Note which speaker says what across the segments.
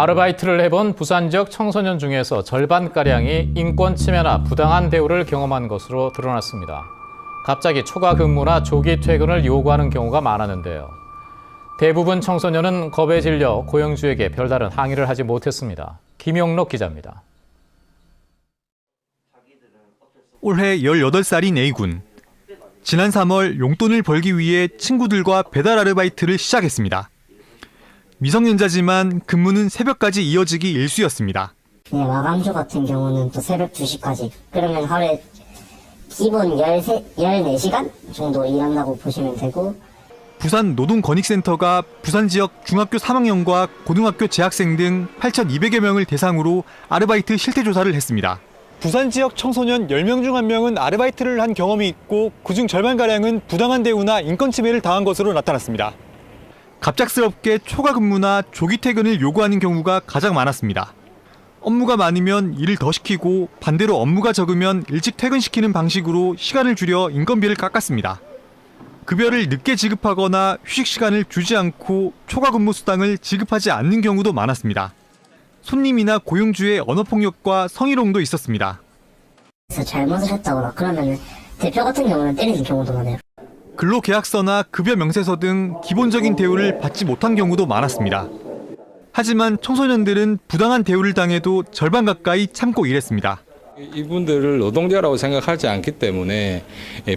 Speaker 1: 아르바이트를 해본 부산 지역 청소년 중에서 절반가량이 인권 침해나 부당한 대우를 경험한 것으로 드러났습니다. 갑자기 초과 근무나 조기 퇴근을 요구하는 경우가 많았는데요. 대부분 청소년은 겁에 질려 고용주에게 별다른 항의를 하지 못했습니다. 김용록 기자입니다.
Speaker 2: 올해 18살인 A군. 지난 3월 용돈을 벌기 위해 친구들과 배달 아르바이트를 시작했습니다. 미성년자지만 근무는 새벽까지 이어지기 일쑤였습니다.
Speaker 3: 마감주 같은 경우는 또 새벽 2시까지. 그러면 하루에 기본 14시간 정도 일한다고 보시면 되고.
Speaker 2: 부산 노동권익센터가 부산 지역 중학교 3학년과 고등학교 재학생 등 8,200여 명을 대상으로 아르바이트 실태조사를 했습니다. 부산 지역 청소년 10명 중 1명은 아르바이트를 한 경험이 있고 그중 절반가량은 부당한 대우나 인권 침해를 당한 것으로 나타났습니다. 갑작스럽게 초과 근무나 조기 퇴근을 요구하는 경우가 가장 많았습니다. 업무가 많으면 일을 더 시키고 반대로 업무가 적으면 일찍 퇴근시키는 방식으로 시간을 줄여 인건비를 깎았습니다. 급여를 늦게 지급하거나 휴식 시간을 주지 않고 초과 근무 수당을 지급하지 않는 경우도 많았습니다. 손님이나 고용주의 언어폭력과 성희롱도 있었습니다.
Speaker 3: 잘못을 했다거나 그러면 대표 같은 경우는 때리는 경우도 많아요.
Speaker 2: 근로계약서나 급여 명세서 등 기본적인 대우를 받지 못한 경우도 많았습니다. 하지만 청소년들은 부당한 대우를 당해도 절반 가까이 참고 일했습니다.
Speaker 4: 이분들을 노동자라고 생각하지 않기 때문에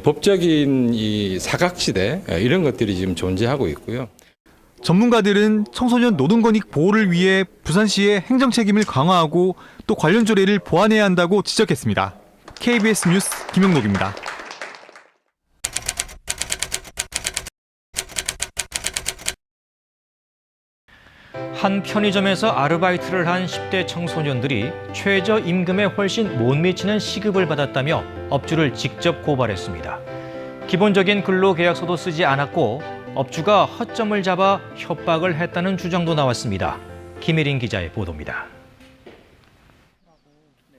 Speaker 4: 법적인 이 사각지대 이런 것들이 지금 존재하고 있고요.
Speaker 2: 전문가들은 청소년 노동권익 보호를 위해 부산시의 행정 책임을 강화하고 또 관련 조례를 보완해야 한다고 지적했습니다. KBS 뉴스 김용록입니다.
Speaker 5: 한 편의점에서 아르바이트를 한 10대 청소년들이 최저임금에 훨씬 못 미치는 시급을 받았다며 업주를 직접 고발했습니다. 기본적인 근로계약서도 쓰지 않았고 업주가 허점을 잡아 협박을 했다는 주장도 나왔습니다. 김혜린 기자의 보도입니다.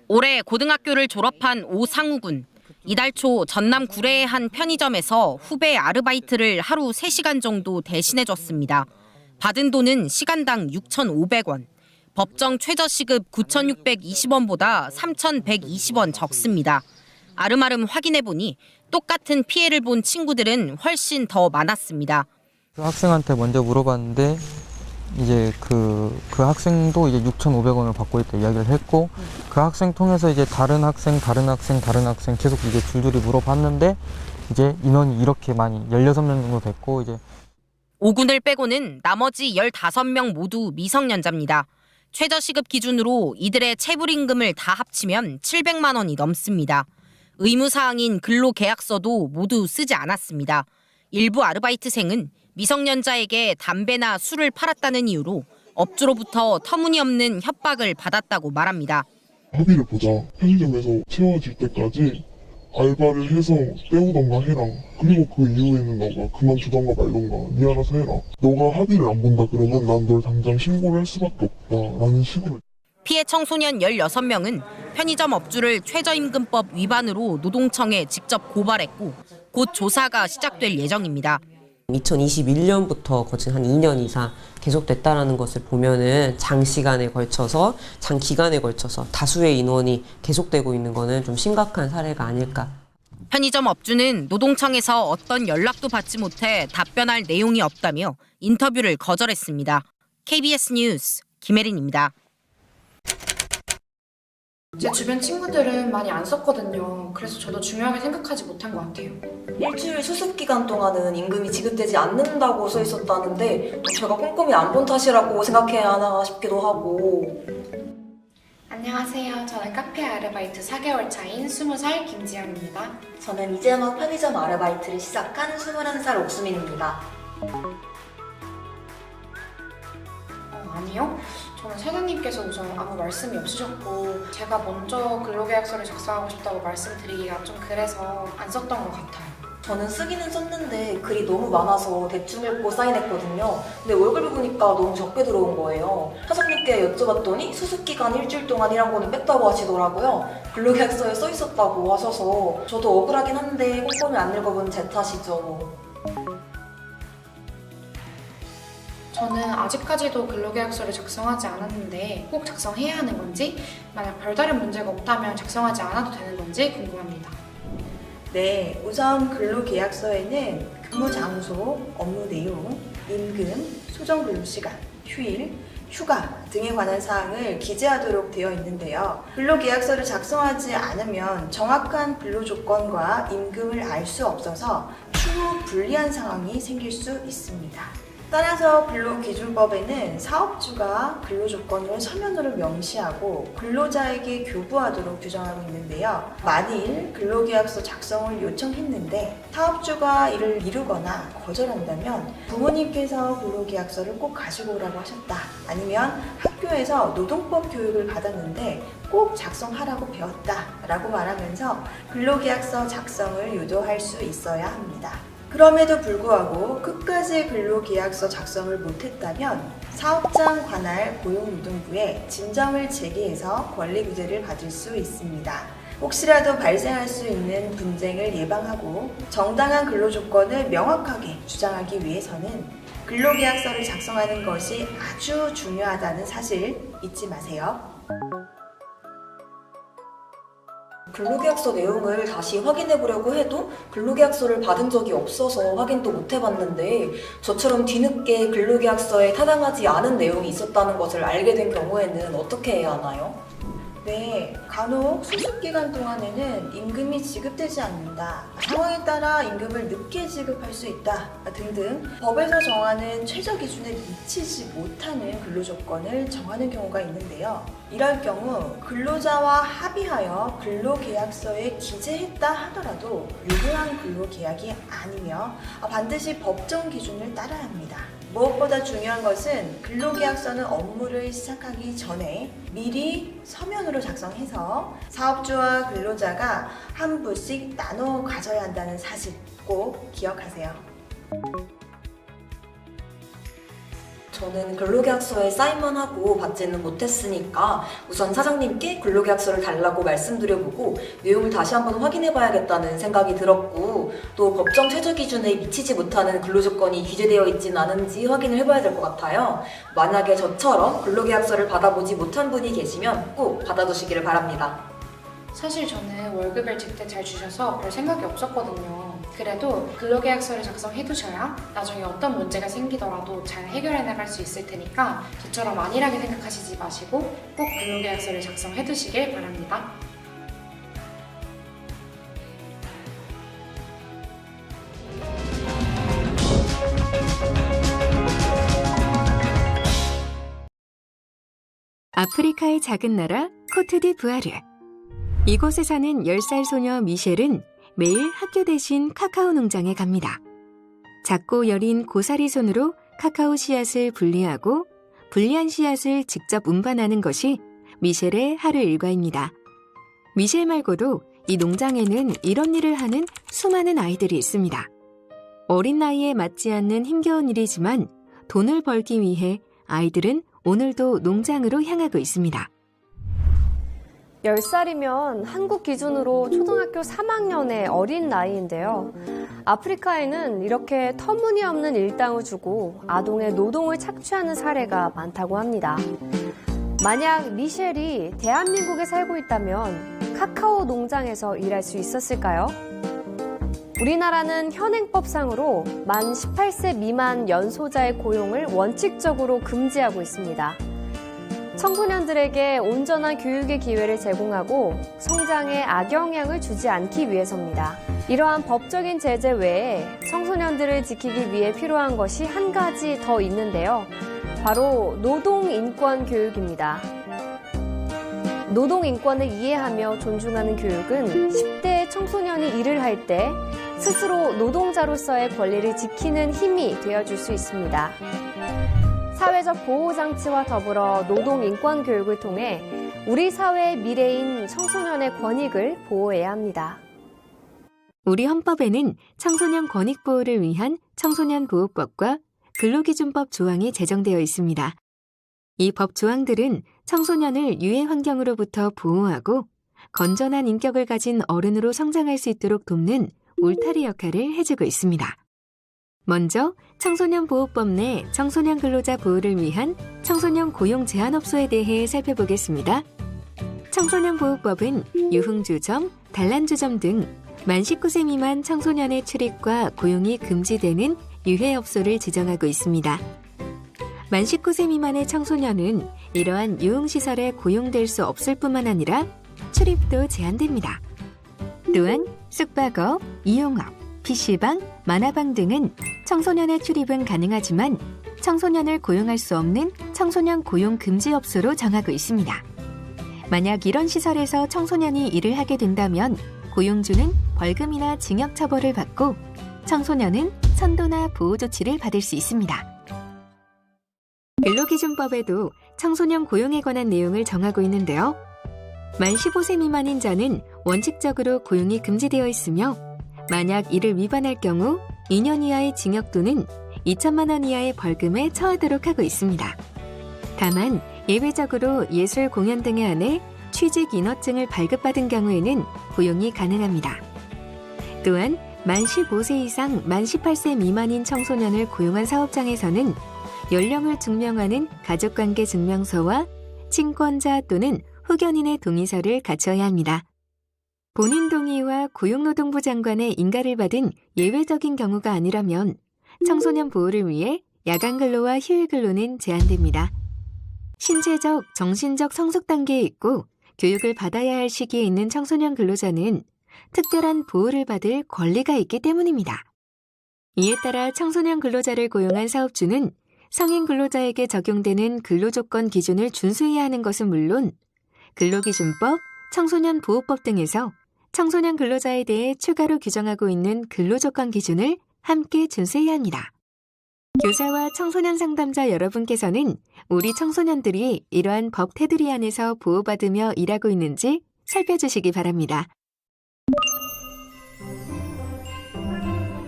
Speaker 6: 올해 고등학교를 졸업한 오상우 군. 이달 초 전남 구례의 한 편의점에서 후배 아르바이트를 하루 3시간 정도 대신해줬습니다. 받은 돈은 시간당 6,500원. 법정 최저시급 9,620원보다 3,120원 적습니다. 아름아름 확인해보니 똑같은 피해를 본 친구들은 훨씬 더 많았습니다.
Speaker 7: 그 학생한테 먼저 물어봤는데 이제 그 학생도 이제 6,500원을 받고 있다 이야기를 했고 그 학생 통해서 이제 다른 학생 계속 이제 줄줄이 물어봤는데 이제 인원이 이렇게 많이 16명 정도 됐고 이제
Speaker 6: 5군을 빼고는 나머지 15명 모두 미성년자입니다. 최저시급 기준으로 이들의 체불임금을 다 합치면 700만 원이 넘습니다. 의무사항인 근로계약서도 모두 쓰지 않았습니다. 일부 아르바이트생은 미성년자에게 담배나 술을 팔았다는 이유로 업주로부터 터무니없는 협박을 받았다고 말합니다.
Speaker 8: 합의를 보자. 편의점에서 채워질 때까지 알바를 해서 때우던가 해라. 그리고 그 이후에는 너가 그만두던가 말던가 니 알아서 해라. 너가 합의를 안 본다 그러면 난 널 당장 신고를 할 수밖에 없다 라는 식으로.
Speaker 6: 피해 청소년 16명은 편의점 업주를 최저임금법 위반으로 노동청에 직접 고발했고 곧 조사가 시작될 예정입니다.
Speaker 9: 2021년부터 거진 한 2년 이상 계속됐다는 것을 보면은 장기간에 걸쳐서 다수의 인원이 계속되고 있는 것은 좀 심각한 사례가 아닐까.
Speaker 6: 편의점 업주는 노동청에서 어떤 연락도 받지 못해 답변할 내용이 없다며 인터뷰를 거절했습니다. KBS 뉴스 김혜린입니다.
Speaker 10: 제 주변 친구들은 많이 안 썼거든요. 그래서 저도 중요하게 생각하지 못한 것 같아요.
Speaker 11: 일주일 수습 기간 동안은 임금이 지급되지 않는다고 써 있었다는데 제가 꼼꼼히 안 본 탓이라고 생각해야 하나 싶기도 하고.
Speaker 10: 안녕하세요. 저는 카페 아르바이트 4개월 차인 20살 김지연입니다.
Speaker 11: 저는 이제 막 편의점 아르바이트를 시작한 21살 옥수민입니다.
Speaker 10: 아니요. 저는 사장님께서 우선 아무 말씀이 없으셨고 제가 먼저 근로계약서를 작성하고 싶다고 말씀드리기가 좀 그래서 안 썼던 것 같아요.
Speaker 11: 저는 쓰기는 썼는데 글이 너무 많아서 대충 읽고 사인했거든요. 근데 월급을 보니까 너무 적게 들어온 거예요. 사장님께 여쭤봤더니 수습기간 일주일 동안이란 거는 뺐다고 하시더라고요. 근로계약서에 써 있었다고 하셔서 저도 억울하긴 한데 꼼꼼히 안 읽어본 제 탓이죠.
Speaker 10: 저는 아직까지도 근로계약서를 작성하지 않았는데 꼭 작성해야 하는 건지, 만약 별다른 문제가 없다면 작성하지 않아도 되는 건지 궁금합니다.
Speaker 11: 네, 우선 근로계약서에는 근무 장소, 업무 내용, 임금, 소정 근로시간, 휴일, 휴가 등에 관한 사항을 기재하도록 되어 있는데요. 근로계약서를 작성하지 않으면 정확한 근로조건과 임금을 알 수 없어서 추후 불리한 상황이 생길 수 있습니다. 따라서 근로기준법에는 사업주가 근로조건을 서면으로 명시하고 근로자에게 교부하도록 규정하고 있는데요. 만일 근로계약서 작성을 요청했는데 사업주가 이를 미루거나 거절한다면 부모님께서 근로계약서를 꼭 가지고 오라고 하셨다. 아니면 학교에서 노동법 교육을 받았는데 꼭 작성하라고 배웠다 라고 말하면서 근로계약서 작성을 유도할 수 있어야 합니다. 그럼에도 불구하고 끝까지 근로계약서 작성을 못했다면 사업장 관할 고용노동부에 진정을 제기해서 권리구제를 받을 수 있습니다. 혹시라도 발생할 수 있는 분쟁을 예방하고 정당한 근로조건을 명확하게 주장하기 위해서는 근로계약서를 작성하는 것이 아주 중요하다는 사실 잊지 마세요. 근로계약서 내용을 다시 확인해 보려고 해도 근로계약서를 받은 적이 없어서 확인도 못 해봤는데, 저처럼 뒤늦게 근로계약서에 타당하지 않은 내용이 있었다는 것을 알게 된 경우에는 어떻게 해야 하나요?
Speaker 10: 네, 간혹 수습기간 동안에는 임금이 지급되지 않는다, 상황에 따라 임금을 늦게 지급할 수 있다 등등 법에서 정하는 최저 기준에 미치지 못하는 근로조건을 정하는 경우가 있는데요. 이럴 경우 근로자와 합의하여 근로계약서에 기재했다 하더라도 유효한 근로계약이 아니며 반드시 법정 기준을 따라야 합니다. 무엇보다 중요한 것은 근로계약서는 업무를 시작하기 전에 미리 서면으로 작성해서 사업주와 근로자가 한 부씩 나눠 가져야 한다는 사실 꼭 기억하세요.
Speaker 11: 저는 근로계약서에 사인만 하고 받지는 못했으니까 우선 사장님께 근로계약서를 달라고 말씀드려보고 내용을 다시 한번 확인해봐야겠다는 생각이 들었고, 또 법정 최저 기준에 미치지 못하는 근로조건이 기재되어 있진 않은지 확인을 해봐야 될 것 같아요. 만약에 저처럼 근로계약서를 받아보지 못한 분이 계시면 꼭 받아두시기를 바랍니다.
Speaker 10: 사실 저는 월급을 제때 잘 주셔서 별 생각이 없었거든요. 그래도 근로계약서를 작성해두셔야 나중에 어떤 문제가 생기더라도 잘 해결해 나갈 수 있을 테니까 저처럼 안일하게 생각하시지 마시고 꼭 근로계약서를 작성해두시길 바랍니다.
Speaker 12: 아프리카의 작은 나라 코트디부아르. 이곳에 사는 10살 소녀 미셸은 매일 학교 대신 카카오 농장에 갑니다. 작고 여린 고사리 손으로 카카오 씨앗을 분리하고 분리한 씨앗을 직접 운반하는 것이 미셸의 하루 일과입니다. 미셸 말고도 이 농장에는 이런 일을 하는 수많은 아이들이 있습니다. 어린 나이에 맞지 않는 힘겨운 일이지만 돈을 벌기 위해 아이들은 오늘도 농장으로 향하고 있습니다.
Speaker 13: 10살이면 한국 기준으로 초등학교 3학년의 어린 나이인데요. 아프리카에는 이렇게 터무니없는 일당을 주고 아동의 노동을 착취하는 사례가 많다고 합니다. 만약 미셸이 대한민국에 살고 있다면 카카오 농장에서 일할 수 있었을까요? 우리나라는 현행법상으로 만 18세 미만 연소자의 고용을 원칙적으로 금지하고 있습니다. 청소년들에게 온전한 교육의 기회를 제공하고 성장에 악영향을 주지 않기 위해서입니다. 이러한 법적인 제재 외에 청소년들을 지키기 위해 필요한 것이 한 가지 더 있는데요. 바로 노동인권 교육입니다. 노동인권을 이해하며 존중하는 교육은 10대 청소년이 일을 할 때 스스로 노동자로서의 권리를 지키는 힘이 되어줄 수 있습니다. 사회적 보호장치와 더불어 노동인권 교육을 통해 우리 사회의 미래인 청소년의 권익을 보호해야 합니다.
Speaker 12: 우리 헌법에는 청소년 권익 보호를 위한 청소년 보호법과 근로기준법 조항이 제정되어 있습니다. 이 법 조항들은 청소년을 유해 환경으로부터 보호하고 건전한 인격을 가진 어른으로 성장할 수 있도록 돕는 울타리 역할을 해주고 있습니다. 먼저 청소년 보호법 내 청소년 근로자 보호를 위한 청소년 고용 제한업소에 대해 살펴보겠습니다. 청소년 보호법은 유흥주점, 단란주점 등 만 19세 미만 청소년의 출입과 고용이 금지되는 유해업소를 지정하고 있습니다. 만 19세 미만의 청소년은 이러한 유흥시설에 고용될 수 없을 뿐만 아니라 출입도 제한됩니다. 또한 숙박업, 이용업, PC방, 만화방 등은 청소년의 출입은 가능하지만 청소년을 고용할 수 없는 청소년 고용 금지업소로 정하고 있습니다. 만약 이런 시설에서 청소년이 일을 하게 된다면 고용주는 벌금이나 징역 처벌을 받고 청소년은 선도나 보호 조치를 받을 수 있습니다. 근로기준법에도 청소년 고용에 관한 내용을 정하고 있는데요. 만 15세 미만인 자는 원칙적으로 고용이 금지되어 있으며 만약 이를 위반할 경우 2년 이하의 징역 또는 2천만 원 이하의 벌금에 처하도록 하고 있습니다. 다만 예외적으로 예술 공연 등에 한해 취직 인허증을 발급받은 경우에는 고용이 가능합니다. 또한 만 15세 이상 만 18세 미만인 청소년을 고용한 사업장에서는 연령을 증명하는 가족관계 증명서와 친권자 또는 후견인의 동의서를 갖춰야 합니다. 본인 동의와 고용노동부 장관의 인가를 받은 예외적인 경우가 아니라면 청소년 보호를 위해 야간 근로와 휴일 근로는 제한됩니다. 신체적, 정신적 성숙 단계에 있고 교육을 받아야 할 시기에 있는 청소년 근로자는 특별한 보호를 받을 권리가 있기 때문입니다. 이에 따라 청소년 근로자를 고용한 사업주는 성인 근로자에게 적용되는 근로조건 기준을 준수해야 하는 것은 물론 근로기준법, 청소년 보호법 등에서 청소년 근로자에 대해 추가로 규정하고 있는 근로조건 기준을 함께 준수해야 합니다. 교사와 청소년 상담자 여러분께서는 우리 청소년들이 이러한 법 테두리 안에서 보호받으며 일하고 있는지 살펴주시기 바랍니다.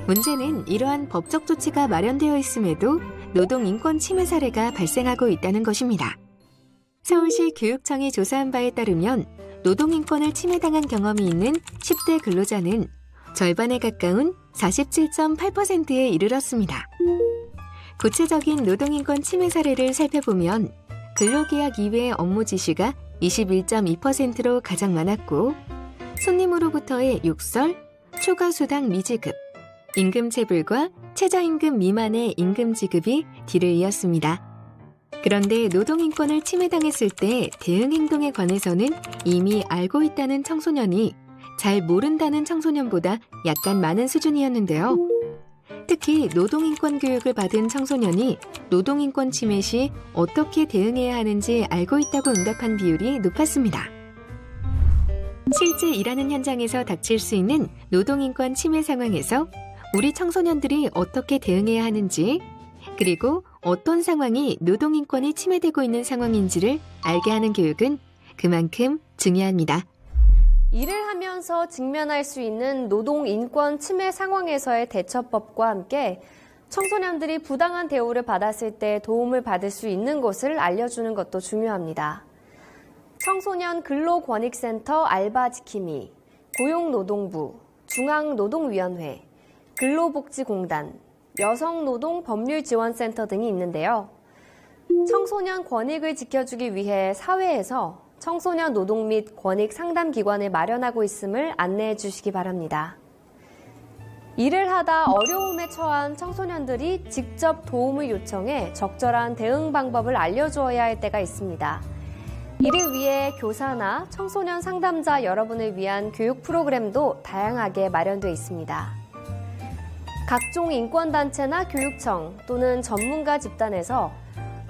Speaker 12: 문제는 이러한 법적 조치가 마련되어 있음에도 노동인권 침해 사례가 발생하고 있다는 것입니다. 서울시 교육청이 조사한 바에 따르면 노동인권을 침해당한 경험이 있는 10대 근로자는 절반에 가까운 47.8%에 이르렀습니다. 구체적인 노동인권 침해 사례를 살펴보면 근로계약 이외의 업무 지시가 21.2%로 가장 많았고 손님으로부터의 욕설, 초과수당 미지급, 임금체불과 최저임금 미만의 임금 지급이 뒤를 이었습니다. 그런데 노동인권을 침해당했을 때 대응 행동에 관해서는 이미 알고 있다는 청소년이 잘 모른다는 청소년보다 약간 많은 수준이었는데요. 특히 노동인권 교육을 받은 청소년이 노동인권 침해 시 어떻게 대응해야 하는지 알고 있다고 응답한 비율이 높았습니다. 실제 일하는 현장에서 닥칠 수 있는 노동인권 침해 상황에서 우리 청소년들이 어떻게 대응해야 하는지, 그리고 어떤 상황이 노동인권이 침해되고 있는 상황인지를 알게 하는 교육은 그만큼 중요합니다.
Speaker 13: 일을 하면서 직면할 수 있는 노동인권 침해 상황에서의 대처법과 함께 청소년들이 부당한 대우를 받았을 때 도움을 받을 수 있는 곳을 알려주는 것도 중요합니다. 청소년 근로권익센터 알바지킴이, 고용노동부, 중앙노동위원회, 근로복지공단, 여성노동법률지원센터 등이 있는데요. 청소년 권익을 지켜주기 위해 사회에서 청소년 노동 및 권익 상담 기관을 마련하고 있음을 안내해 주시기 바랍니다. 일을 하다 어려움에 처한 청소년들이 직접 도움을 요청해 적절한 대응 방법을 알려주어야 할 때가 있습니다. 이를 위해 교사나 청소년 상담자 여러분을 위한 교육 프로그램도 다양하게 마련되어 있습니다. 각종 인권단체나 교육청 또는 전문가 집단에서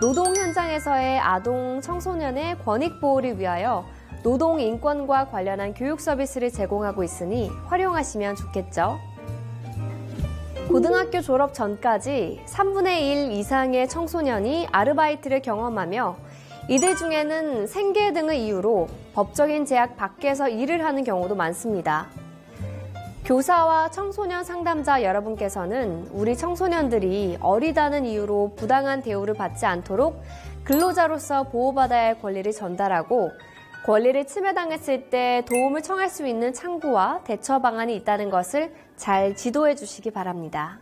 Speaker 13: 노동 현장에서의 아동, 청소년의 권익 보호를 위하여 노동 인권과 관련한 교육 서비스를 제공하고 있으니 활용하시면 좋겠죠. 고등학교 졸업 전까지 3분의 1 이상의 청소년이 아르바이트를 경험하며 이들 중에는 생계 등의 이유로 법적인 제약 밖에서 일을 하는 경우도 많습니다. 교사와 청소년 상담자 여러분께서는 우리 청소년들이 어리다는 이유로 부당한 대우를 받지 않도록 근로자로서 보호받아야 할 권리를 전달하고 권리를 침해당했을 때 도움을 청할 수 있는 창구와 대처 방안이 있다는 것을 잘 지도해 주시기 바랍니다.